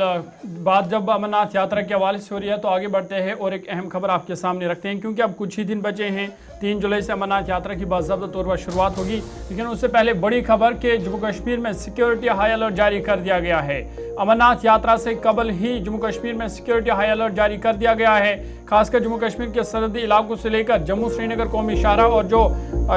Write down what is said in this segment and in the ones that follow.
बात जब अमरनाथ यात्रा के हवाले से हो रही है तो आगे बढ़ते हैं और एक अहम खबर आपके सामने रखते हैं, क्योंकि अब कुछ ही दिन बचे हैं। 3 जुलाई से अमरनाथ यात्रा की बाज़ाब्ता तौर पर शुरुआत होगी, लेकिन उससे पहले बड़ी खबर कि जम्मू कश्मीर में सिक्योरिटी हाई अलर्ट जारी कर दिया गया है। अमरनाथ यात्रा से कबल ही जम्मू कश्मीर में सिक्योरिटी हाई अलर्ट जारी कर दिया गया है। खासकर जम्मू कश्मीर के सरहदी इलाकों से लेकर जम्मू श्रीनगर कौमी शाहरा और जो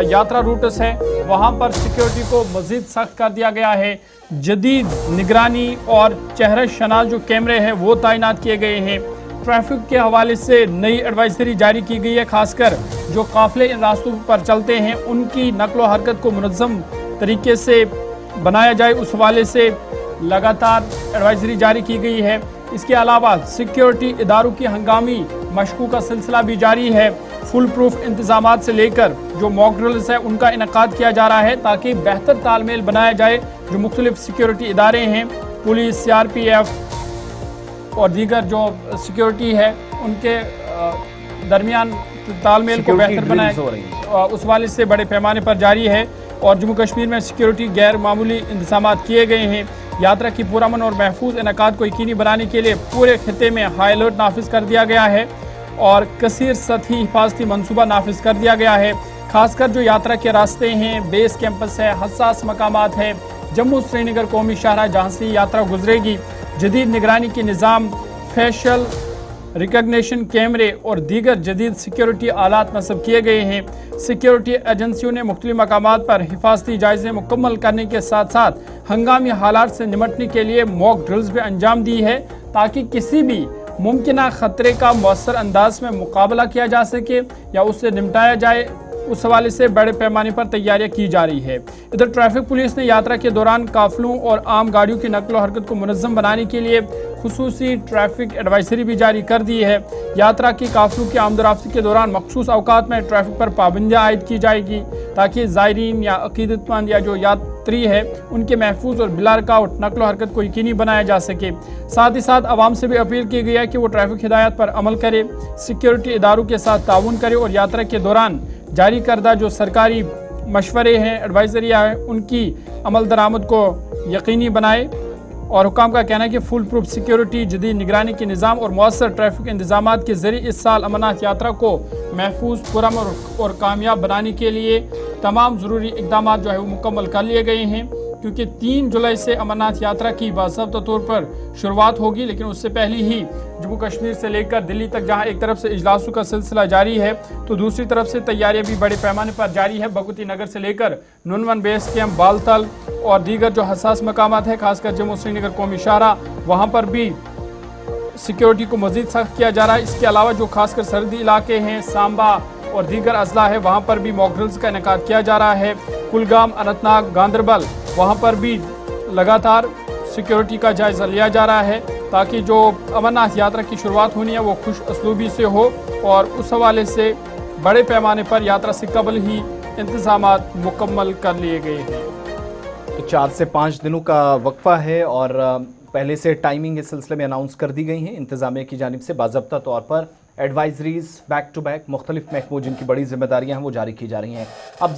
यात्रा रूट्स है वहाँ पर सिक्योरिटी को मजीद सख्त कर दिया गया है। जदीद निगरानी और चेहरा शनास जो कैमरे हैं वो तैनात किए गए हैं। ट्रैफिक के हवाले से नई एडवाइजरी जारी की गई है। खासकर जो काफिले इन रास्तों पर चलते हैं उनकी नकलो हरकत को मुनज़्ज़म तरीके से बनाया जाए, उस हवाले से लगातार एडवाइजरी जारी की गई है। इसके अलावा सिक्योरिटी इदारों की हंगामी मशक़ों का सिलसिला भी जारी है। फुल प्रूफ इंतजाम से लेकर जो मॉक ड्रिल्स है उनका इनेकाद किया जा रहा है ताकि बेहतर तालमेल बनाया जाए। जो मुख्तलिफ सिक्योरिटी इदारे हैं, पुलिस, CRPF और दीगर जो सिक्योरिटी है उनके दरमियान तालमेल को बेहतर बनाया, उस वाले से बड़े पैमाने पर जारी है। और जम्मू कश्मीर में सिक्योरिटी गैर मामूली इंतजाम किए गए हैं। यात्रा की पुरअमन और महफूज इनेकाद को यकीनी बनाने के लिए पूरे खिते में हाई अलर्ट नाफिज कर दिया गया है और कसीर सतही हिफाजती मनसूबा नाफिज कर दिया गया है। खासकर जो यात्रा के रास्ते हैं, बेस कैंपस है, हसास मकामात है, जम्मू श्रीनगर कौमी शाहरा जहाँ से यात्रा गुजरेगी, जदीद निगरानी के निज़ाम, फेशियल रिकग्निशन कैमरे और दीगर जदीद सिक्योरिटी आलात नस्ब किए गए हैं। सिक्योरिटी एजेंसियों ने मुख्तलिफ मकामात पर हिफाजती जायजे मुकम्मल करने के साथ साथ हंगामी हालात से निमटने के लिए मॉक ड्रिल्स भी अंजाम दी है ताकि किसी भी मुमकिन खतरे का मौसर अंदाज में मुकाबला किया जा सके या उससे निपटाया जाए। उस हवाले से बड़े पैमाने पर तैयारियां की जा रही है। इधर ट्रैफिक पुलिस ने यात्रा के दौरान काफिलों और आम गाड़ियों की नकलो हरकत को मुनज़्ज़म बनाने के लिए खुसूसी ट्रैफिक एडवाइजरी भी जारी कर दी है। यात्रा की काफिलों की आमदोरफ्ती के दौरान मखसूस अवकात में ट्रैफिक पर पाबंदियाँ आयद की जाएगी ताकि ज़ायरीन या अकीदतमंद या जो यात्री है उनके महफूज और बिला रुकावट नकलो हरकत को यकीनी बनाया जा सके। साथ ही साथ आवाम से भी अपील की गई है कि वो ट्रैफिक हिदायत पर अमल करे, सिक्योरिटी इदारों के साथ ताउन करे और यात्रा के दौरान जारी करदा जो सरकारी मशवरे हैं, एडवाइजरियाँ हैं, उनकी अमल दरामद को यकीनी बनाए। और हुकाम का कहना है कि फुल प्रूफ सिक्योरिटी, जदीद निगरानी के निज़ाम और मौसर ट्रैफिक इंतजाम के जरिए इस साल अमरनाथ यात्रा को महफूज, पुरअमन और कामयाब बनाने के लिए तमाम ज़रूरी इक़दाम जो है वो मुकम्मल कर लिए गए हैं। क्योंकि 3 जुलाई से अमरनाथ यात्रा की बाज़ाब्ता तौर पर शुरुआत होगी, लेकिन उससे पहले ही जम्मू कश्मीर से लेकर दिल्ली तक जहां एक तरफ से इजलासों का सिलसिला जारी है तो दूसरी तरफ से तैयारियां भी बड़े पैमाने पर जारी है। भगवती नगर से लेकर नुनवन बेस कैंप, बालतल और दीगर जो हसास मकामात है, खासकर जम्मू श्रीनगर कौमी शाहरा, वहाँ पर भी सिक्योरिटी को मजीद सख्त किया जा रहा है। इसके अलावा जो खासकर सरहदी इलाके हैं, सांबा और दीगर अजला है, वहाँ पर भी मॉक ड्रिल्स का इनेकाद किया जा रहा है। कुलगाम, अनंतनाग, गांदरबल, वहाँ पर भी लगातार सिक्योरिटी का जायज़ा लिया जा रहा है ताकि जो अमरनाथ यात्रा की शुरुआत होनी है वो खुश असलूबी से हो और उस हवाले से बड़े पैमाने पर यात्रा से कबल ही इंतजामात मुकम्मल कर लिए गए हैं। 4 से 5 दिनों का वक्फा है और पहले से टाइमिंग इस सिलसिले में अनाउंस कर दी गई हैं। इंतजामिया की जानिब से बाज़ाब्ता तौर पर एडवाइजरीज बैक टू बैक मुख्तलिफ महकमों जिनकी बड़ी जिम्मेदारियाँ हैं वो जारी की जा रही हैं। अब